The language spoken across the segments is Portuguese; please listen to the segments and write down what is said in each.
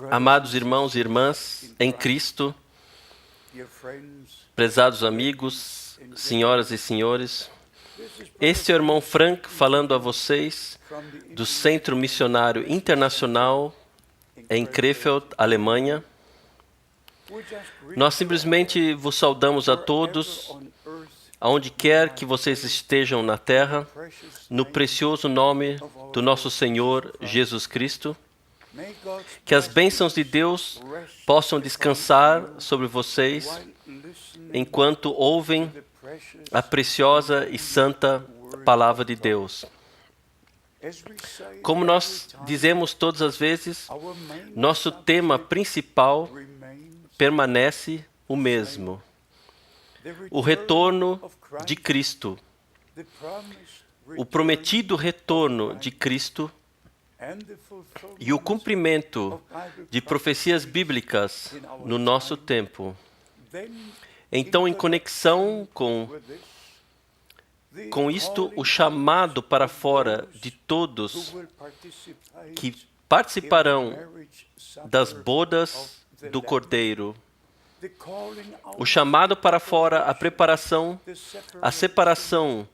Amados irmãos e irmãs em Cristo, prezados amigos, senhoras e senhores, este é o irmão Frank falando a vocês do Centro Missionário Internacional em Krefeld, Alemanha. Nós simplesmente vos saudamos a todos, aonde quer que vocês estejam na terra, no precioso nome do nosso Senhor Jesus Cristo. Que as bênçãos de Deus possam descansar sobre vocês enquanto ouvem a preciosa e santa Palavra de Deus. Como nós dizemos todas as vezes, nosso tema principal permanece o mesmo: o retorno de Cristo, o prometido retorno de Cristo e o cumprimento de profecias bíblicas no nosso tempo. Então, em conexão com isto, o chamado para fora de todos que participarão das bodas do Cordeiro. O chamado para fora, a preparação, a separação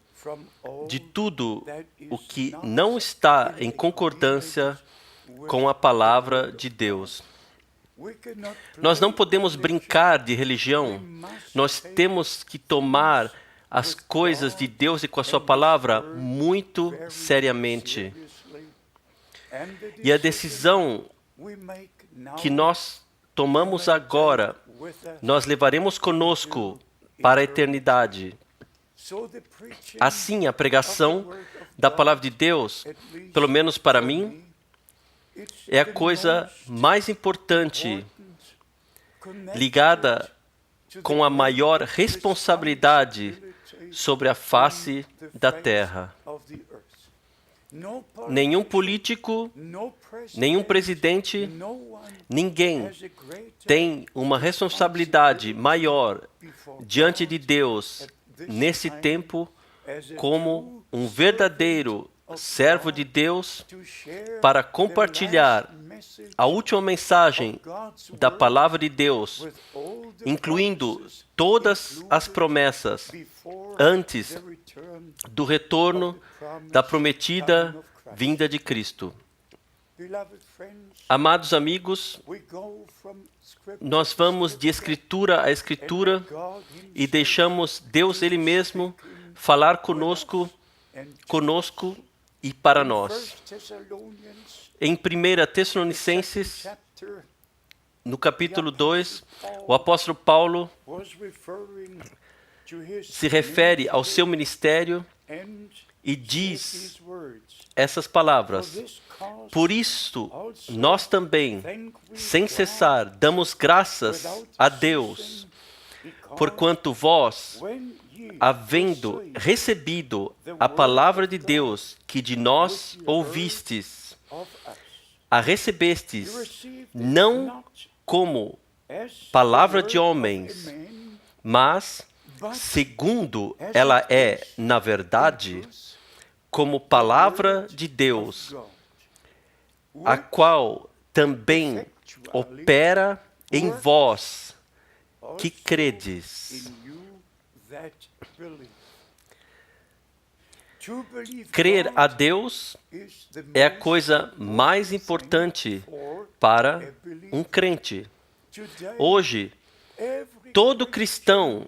de tudo o que não está em concordância com a palavra de Deus. Nós não podemos brincar de religião, nós temos que tomar as coisas de Deus e com a sua palavra muito seriamente. E a decisão que nós tomamos agora, nós levaremos conosco para a eternidade. Assim, a pregação da palavra de Deus, pelo menos para mim, é a coisa mais importante, ligada com a maior responsabilidade sobre a face da terra. Nenhum político, nenhum presidente, ninguém tem uma responsabilidade maior diante de Deus nesse tempo como um verdadeiro servo de Deus para compartilhar a última mensagem da palavra de Deus, incluindo todas as promessas antes do retorno da prometida vinda de Cristo. Amados amigos, nós vamos de Escritura a Escritura e deixamos Deus Ele mesmo falar conosco e para nós. Em 1 Tessalonicenses, no capítulo 2, o apóstolo Paulo se refere ao seu ministério e diz essas palavras: por isto, nós também, sem cessar, damos graças a Deus, porquanto vós, havendo recebido a palavra de Deus que de nós ouvistes, a recebestes não como palavra de homens, mas, segundo ela é, na verdade, como palavra de Deus, a qual também opera em vós que credes. Crer a Deus é a coisa mais importante para um crente. Hoje, todo cristão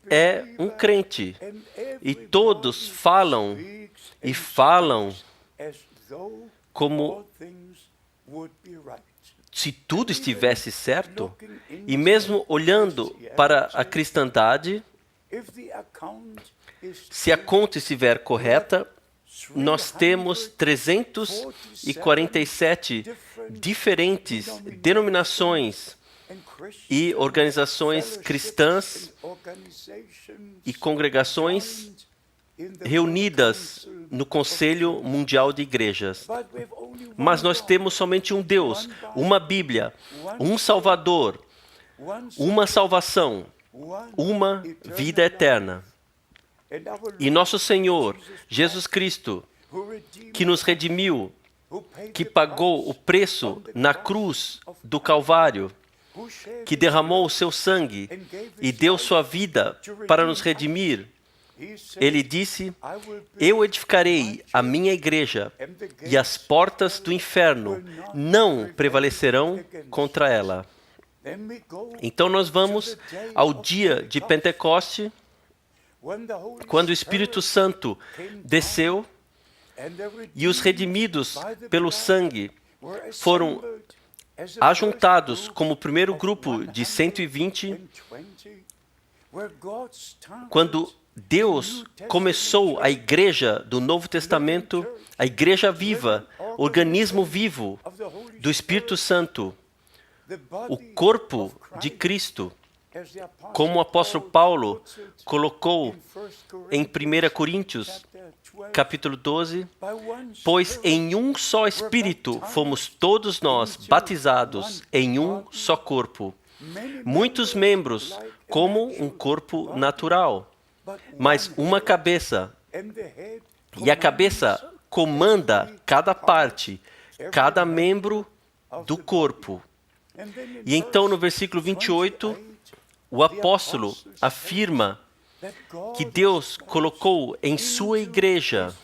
é um crente e todos falam como se tudo estivesse certo, e mesmo olhando para a cristandade, se a conta estiver correta, nós temos 347 diferentes denominações e organizações cristãs e congregações reunidas no Conselho Mundial de Igrejas. Mas nós temos somente um Deus, uma Bíblia, um Salvador, uma salvação, uma vida eterna. E nosso Senhor, Jesus Cristo, que nos redimiu que pagou o preço na cruz do Calvário, que derramou o seu sangue e deu sua vida para nos redimir, ele disse: eu edificarei a minha igreja e as portas do inferno não prevalecerão contra ela. Então nós vamos ao dia de Pentecoste, quando o Espírito Santo desceu e os redimidos pelo sangue foram ajuntados como o primeiro grupo de 120, quando Deus começou a igreja do Novo Testamento, a igreja viva, organismo vivo do Espírito Santo, o corpo de Cristo, como o apóstolo Paulo colocou em 1 Coríntios, capítulo 12, pois em um só Espírito fomos todos nós batizados em um só corpo, muitos membros como um corpo natural, mas uma cabeça, e a cabeça comanda cada parte, cada membro do corpo. E então no versículo 28, o apóstolo afirma que Deus colocou em sua igreja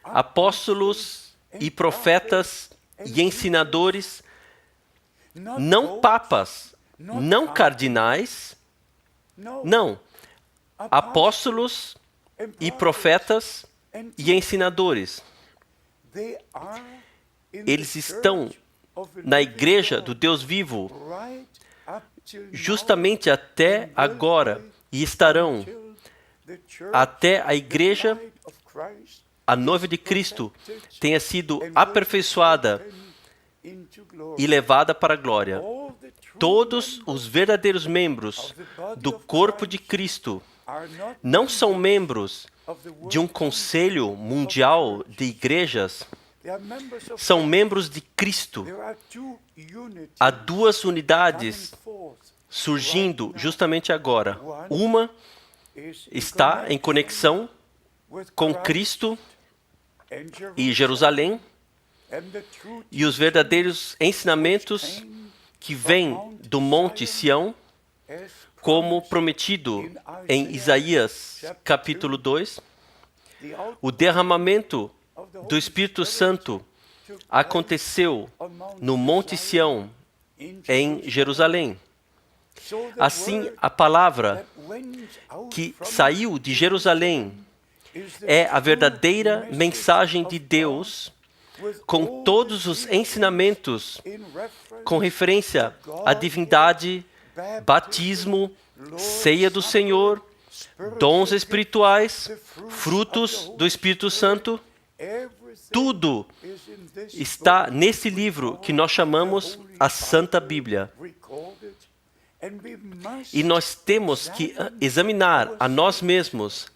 apóstolos e profetas e ensinadores, não papas, não cardinais, não, apóstolos e profetas e ensinadores. Eles estão na igreja do Deus vivo justamente até agora e estarão até a igreja, a noiva de Cristo, tenha sido aperfeiçoada e levada para a glória. Todos os verdadeiros membros do corpo de Cristo não são membros de um conselho mundial de igrejas, são membros de Cristo. Há duas unidades surgindo justamente agora. Uma está em conexão com Cristo e Jerusalém, e os verdadeiros ensinamentos que vêm do Monte Sião, como prometido em Isaías capítulo 2. O derramamento do Espírito Santo aconteceu no Monte Sião, em Jerusalém. Assim, a palavra que saiu de Jerusalém é a verdadeira mensagem de Deus, com todos os ensinamentos com referência à divindade, batismo, ceia do Senhor, dons espirituais, frutos do Espírito Santo. Tudo está nesse livro que nós chamamos a Santa Bíblia. E nós temos que examinar a nós mesmos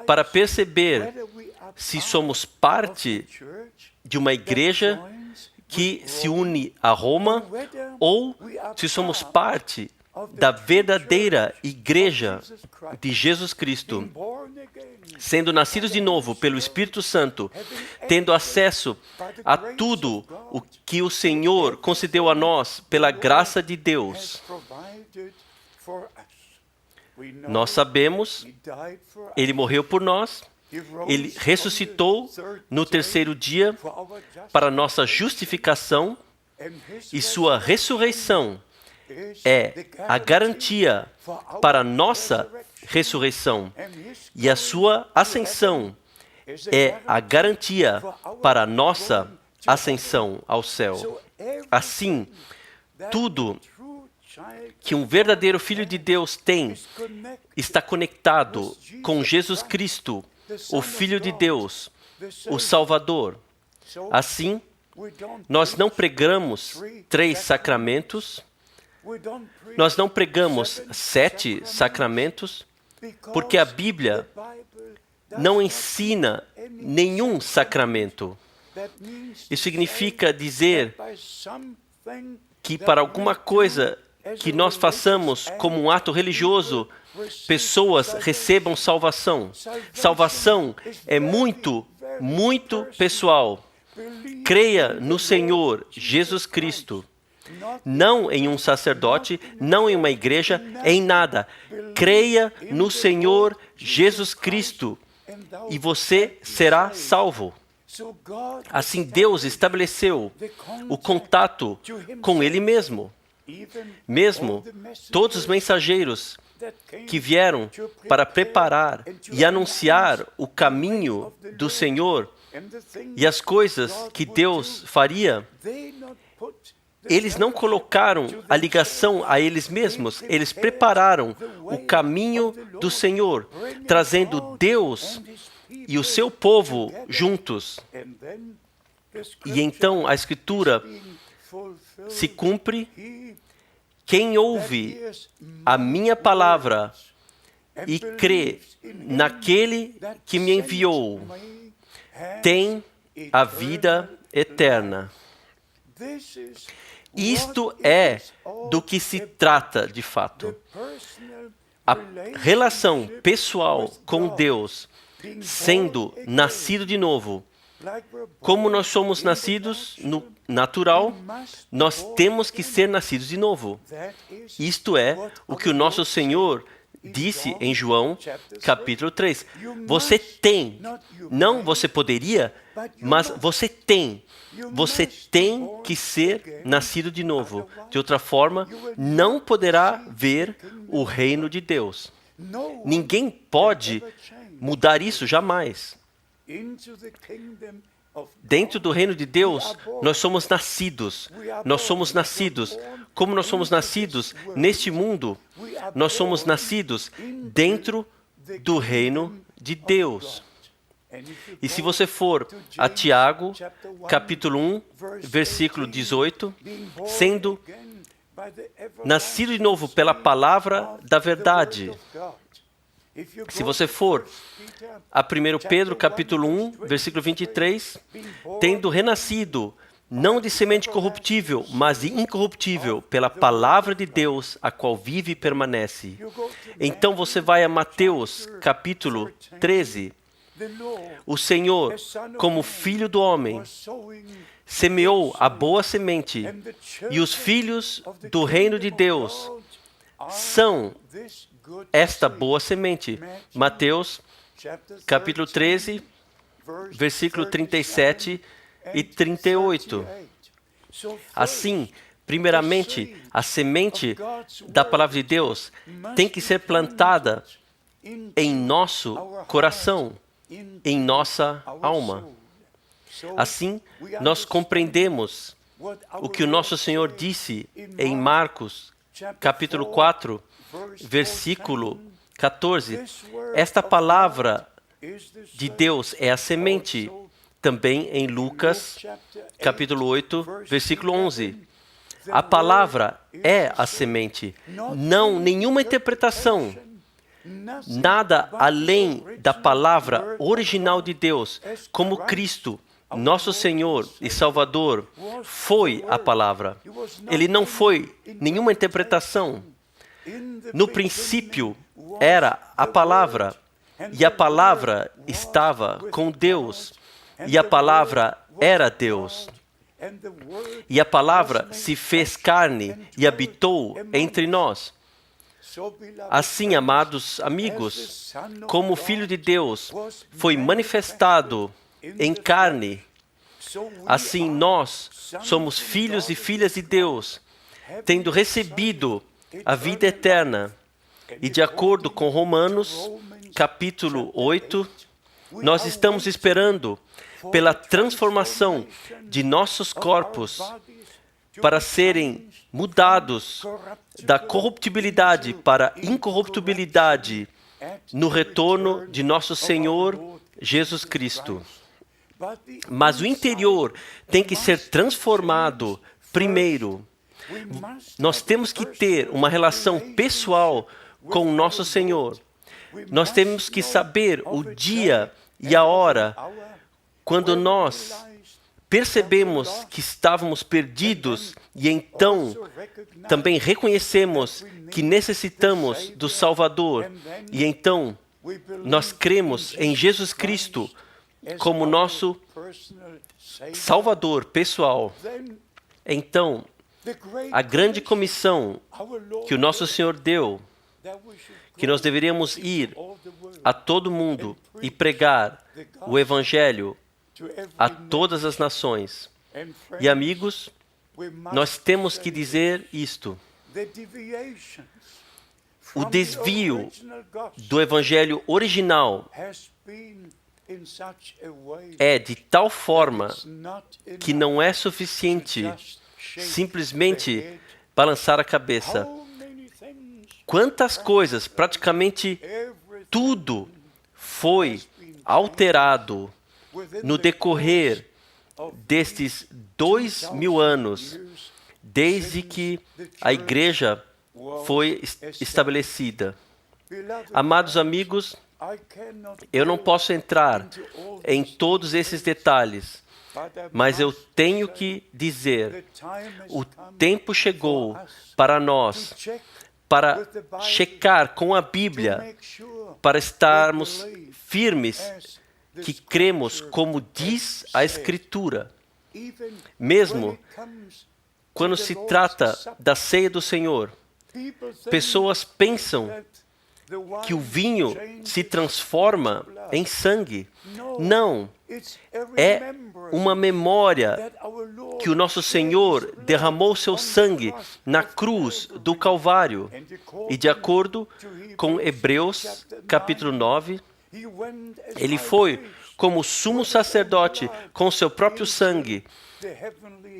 para perceber se somos parte de uma igreja que se une a Roma ou se somos parte da verdadeira igreja de Jesus Cristo, sendo nascidos de novo pelo Espírito Santo, tendo acesso a tudo o que o Senhor concedeu a nós pela graça de Deus. Nós sabemos, Ele morreu por nós, Ele ressuscitou no terceiro dia para nossa justificação, e sua ressurreição é a garantia para nossa ressurreição, e a sua ascensão é a garantia para nossa ascensão ao céu. Assim, tudo que um verdadeiro Filho de Deus tem está conectado com Jesus Cristo, o Filho de Deus, o Salvador. Assim, nós não pregamos 3 sacramentos, nós não pregamos 7 sacramentos, porque a Bíblia não ensina nenhum sacramento. Isso significa dizer que para alguma coisa que nós façamos como um ato religioso, pessoas recebam salvação. Salvação é muito, muito pessoal. Creia no Senhor Jesus Cristo. Não em um sacerdote, não em uma igreja, em nada. Creia no Senhor Jesus Cristo e você será salvo. Assim Deus estabeleceu o contato com Ele mesmo. Mesmo todos os mensageiros que vieram para preparar e anunciar o caminho do Senhor e as coisas que Deus faria, eles não colocaram a ligação a eles mesmos, eles prepararam o caminho do Senhor, trazendo Deus e o seu povo juntos. E então a Escritura se cumpre: quem ouve a minha palavra e crê naquele que me enviou, tem a vida eterna. Isto é do que se trata de fato. A relação pessoal com Deus, sendo nascido de novo. Como nós somos nascidos no natural, nós temos que ser nascidos de novo. Isto é o que o nosso Senhor disse em João, capítulo 3. Você tem, não você poderia, mas você tem. Você tem que ser nascido de novo. De outra forma, não poderá ver o reino de Deus. Ninguém pode mudar isso jamais. Dentro do reino de Deus, nós somos nascidos. Nós somos nascidos. Como nós somos nascidos neste mundo, nós somos nascidos dentro do reino de Deus. E se você for a Tiago, capítulo 1, versículo 18, sendo nascido de novo pela palavra da verdade. Se você for a 1 Pedro, capítulo 1, versículo 23, tendo renascido, não de semente corruptível, mas de incorruptível, pela palavra de Deus, a qual vive e permanece. Então você vai a Mateus, capítulo 13. O Senhor, como Filho do homem, semeou a boa semente, e os filhos do reino de Deus são esta boa semente. Mateus, capítulo 13, versículo 37 e 38. Assim, primeiramente, a semente da palavra de Deus tem que ser plantada em nosso coração, em nossa alma. Assim, nós compreendemos o que o nosso Senhor disse em Marcos, capítulo 4, versículo 14. Esta palavra de Deus é a semente. Também em Lucas, capítulo 8, versículo 11. A palavra é a semente. Não, nenhuma interpretação. Nada além da palavra original de Deus, como Cristo, nosso Senhor e Salvador, foi a palavra. Ele não foi nenhuma interpretação. No princípio era a palavra, e a palavra estava com Deus, e a palavra era Deus. E a palavra se fez carne e habitou entre nós. Assim, amados amigos, como o Filho de Deus foi manifestado em carne, assim nós somos filhos e filhas de Deus, tendo recebido a vida eterna. E de acordo com Romanos, capítulo 8, nós estamos esperando pela transformação de nossos corpos para serem mudados da corruptibilidade para a incorruptibilidade no retorno de nosso Senhor Jesus Cristo. Mas o interior tem que ser transformado primeiro. Nós temos que ter uma relação pessoal com o nosso Senhor. Nós temos que saber o dia e a hora quando nós percebemos que estávamos perdidos e então também reconhecemos que necessitamos do Salvador e então nós cremos em Jesus Cristo como nosso Salvador pessoal, então a grande comissão que o nosso Senhor deu, que nós deveríamos ir a todo mundo e pregar o Evangelho a todas as nações. E amigos, nós temos que dizer isto. O desvio do Evangelho original é de tal forma que não é suficiente simplesmente balançar a cabeça. Quantas coisas, praticamente tudo, foi alterado no decorrer destes 2000 anos, desde que a igreja foi estabelecida. Amados amigos, eu não posso entrar em todos esses detalhes, mas eu tenho que dizer, o tempo chegou para nós, para checar com a Bíblia, para estarmos firmes que cremos como diz a Escritura. Mesmo quando se trata da ceia do Senhor, pessoas pensam que o vinho se transforma em sangue. Não, é uma memória que o nosso Senhor derramou seu sangue na cruz do Calvário. E de acordo com Hebreus capítulo 9, ele foi como sumo sacerdote com seu próprio sangue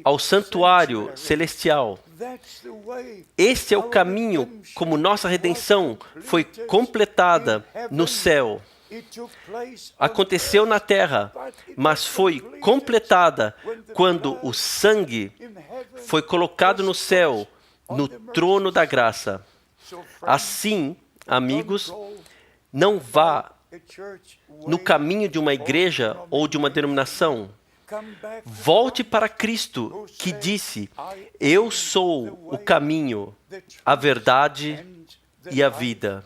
ao santuário celestial. Este é o caminho como nossa redenção foi completada no céu. Aconteceu na terra, mas foi completada quando o sangue foi colocado no céu, no trono da graça. Assim, amigos, não vá no caminho de uma igreja ou de uma denominação. Volte para Cristo, que disse: eu sou o caminho, a verdade e a vida.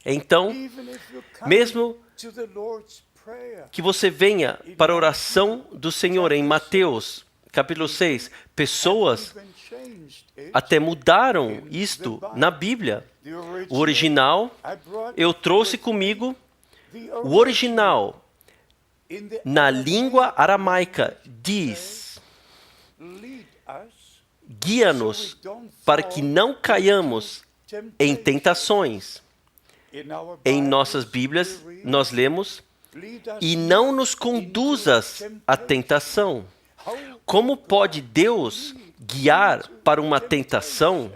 Então, mesmo que você venha para a oração do Senhor em Mateus, capítulo 6, pessoas até mudaram isto na Bíblia. O original, eu trouxe comigo o original. Na língua aramaica diz: guia-nos para que não caiamos em tentações. Em nossas Bíblias nós lemos: e não nos conduzas à tentação. Como pode Deus guiar para uma tentação?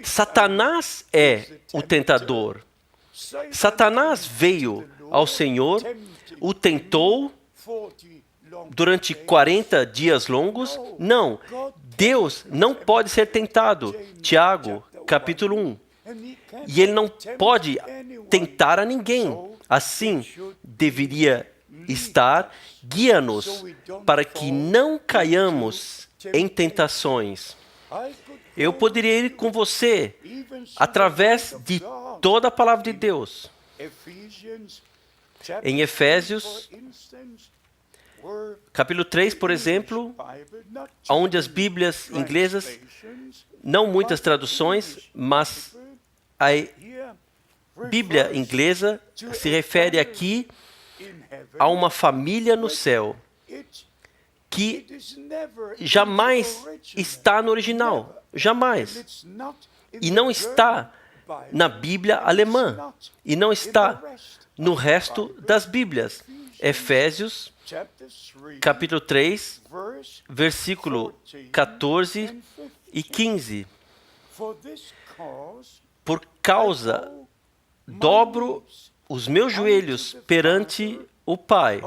Satanás é o tentador. Satanás veio ao Senhor, o tentou durante 40 dias longos? Não. Deus não pode ser tentado. Tiago, capítulo 1. E ele não pode tentar a ninguém. Assim, deveria estar: guia-nos para que não caiamos em tentações. Eu poderia ir com você através de toda a palavra de Deus. Em Efésios, capítulo 3, por exemplo, onde as Bíblias inglesas, não muitas traduções, mas a Bíblia inglesa se refere aqui a uma família no céu, que jamais está no original, jamais. E não está na Bíblia alemã, e não está no resto das Bíblias. Efésios, capítulo 3, versículo 14 e 15. Por causa, dobro os meus joelhos perante o Pai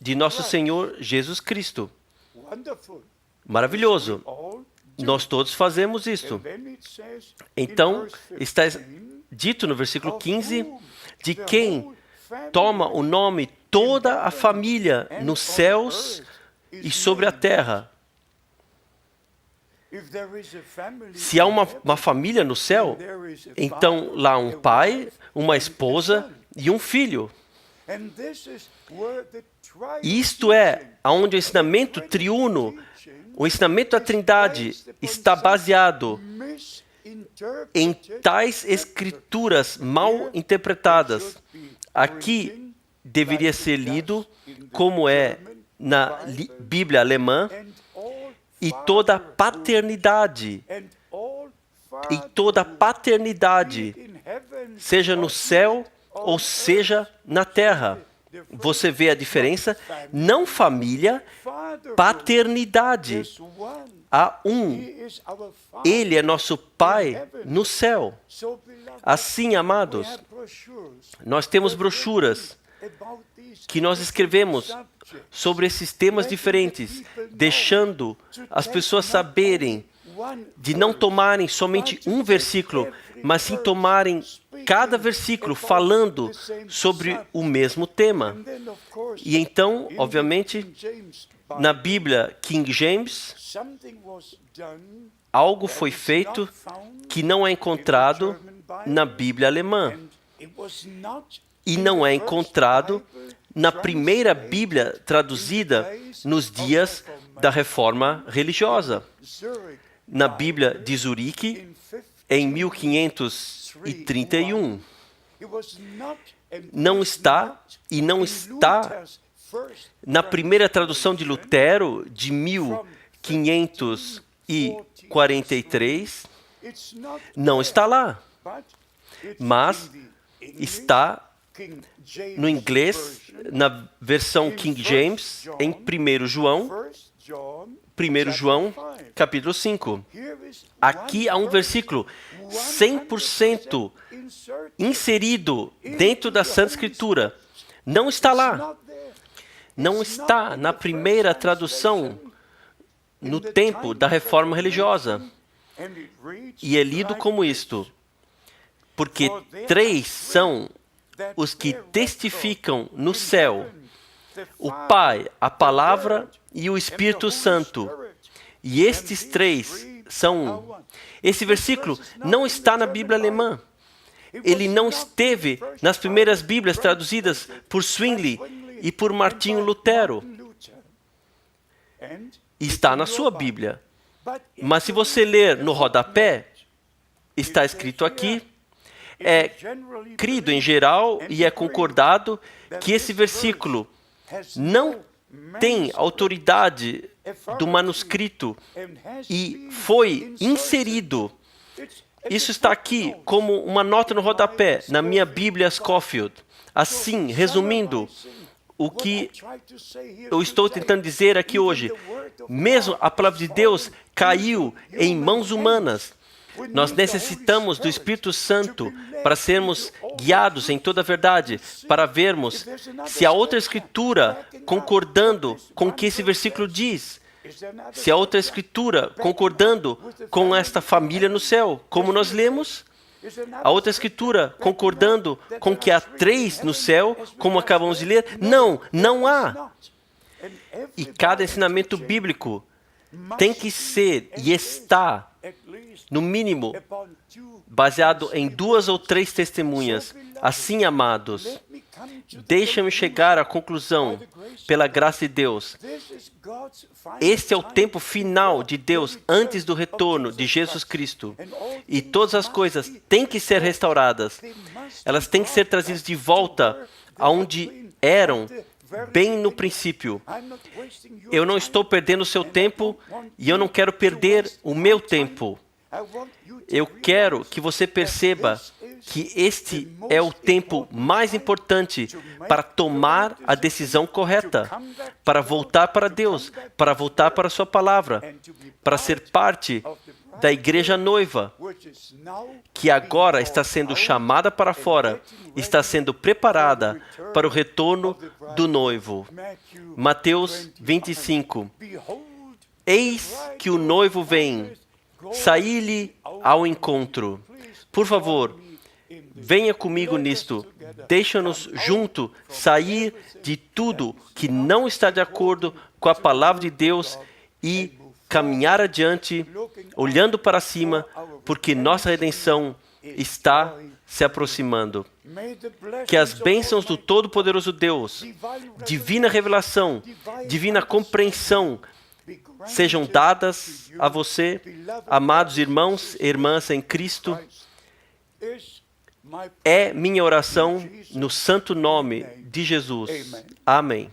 de nosso Senhor Jesus Cristo. Maravilhoso. Nós todos fazemos isto. Então, está dito no versículo 15, de quem toma o nome toda a família nos céus e sobre a terra. Se há uma família no céu, então lá um pai, uma esposa e um filho. Isto é onde o ensinamento triuno, o ensinamento da Trindade, está baseado em tais escrituras mal interpretadas. Aqui deveria ser lido como é na Bíblia alemã, e toda paternidade, seja no céu ou seja na terra. Você vê a diferença? Não família, paternidade. Há um. Ele é nosso Pai no céu. Assim, amados, nós temos brochuras que nós escrevemos sobre esses temas diferentes, deixando as pessoas saberem de não tomarem somente um versículo, mas sim tomarem cada versículo falando sobre o mesmo tema. E então, obviamente, na Bíblia King James, algo foi feito que não é encontrado na Bíblia alemã. E não é encontrado na primeira Bíblia traduzida nos dias da Reforma Religiosa. Na Bíblia de Zurique, em 1531. Não está na primeira tradução de Lutero, de 1543, não está lá. Mas está no inglês, na versão King James, em 1 João, capítulo 5. Aqui há um versículo 100% inserido dentro da Santa Escritura. Não está lá. Não está na primeira tradução no tempo da Reforma Religiosa. E é lido como isto. Porque 3 são os que testificam no céu: o Pai, a Palavra e o Espírito Santo. E estes 3 são um. Esse versículo não está na Bíblia alemã. Ele não esteve nas primeiras Bíblias traduzidas por Zwingli e por Martinho Lutero. Está na sua Bíblia. Mas se você ler no rodapé, está escrito aqui, é crido em geral e é concordado que esse versículo não tem autoridade do manuscrito e foi inserido. Isso está aqui como uma nota no rodapé, na minha Bíblia Scofield. Assim, resumindo, o que eu estou tentando dizer aqui hoje, mesmo a palavra de Deus caiu em mãos humanas. Nós necessitamos do Espírito Santo para sermos guiados em toda a verdade, para vermos se há outra escritura concordando com o que esse versículo diz. Se há outra escritura concordando com esta família no céu, como nós lemos. A outra escritura concordando com que há 3 no céu, como acabamos de ler. Não há. E cada ensinamento bíblico tem que ser e está, no mínimo, baseado em 2 ou 3 testemunhas. Assim, amados, deixa-me chegar à conclusão, pela graça de Deus. Este é o tempo final de Deus antes do retorno de Jesus Cristo. E todas as coisas têm que ser restauradas. Elas têm que ser trazidas de volta aonde eram, bem no princípio. Eu não estou perdendo o seu tempo e eu não quero perder o meu tempo. Eu quero que você perceba que este é o tempo mais importante para tomar a decisão correta, para voltar para Deus, para voltar para a sua palavra, para ser parte da igreja noiva, que agora está sendo chamada para fora, está sendo preparada para o retorno do noivo. Mateus 25. Eis que o noivo vem, saí-lhe ao encontro. Por favor, venha comigo nisto. Deixa-nos junto sair de tudo que não está de acordo com a palavra de Deus e caminhar adiante, olhando para cima, porque nossa redenção está se aproximando. Que as bênçãos do Todo-Poderoso Deus, divina revelação, divina compreensão, sejam dadas a você, amados irmãos e irmãs em Cristo. É minha oração no santo nome de Jesus. Amém.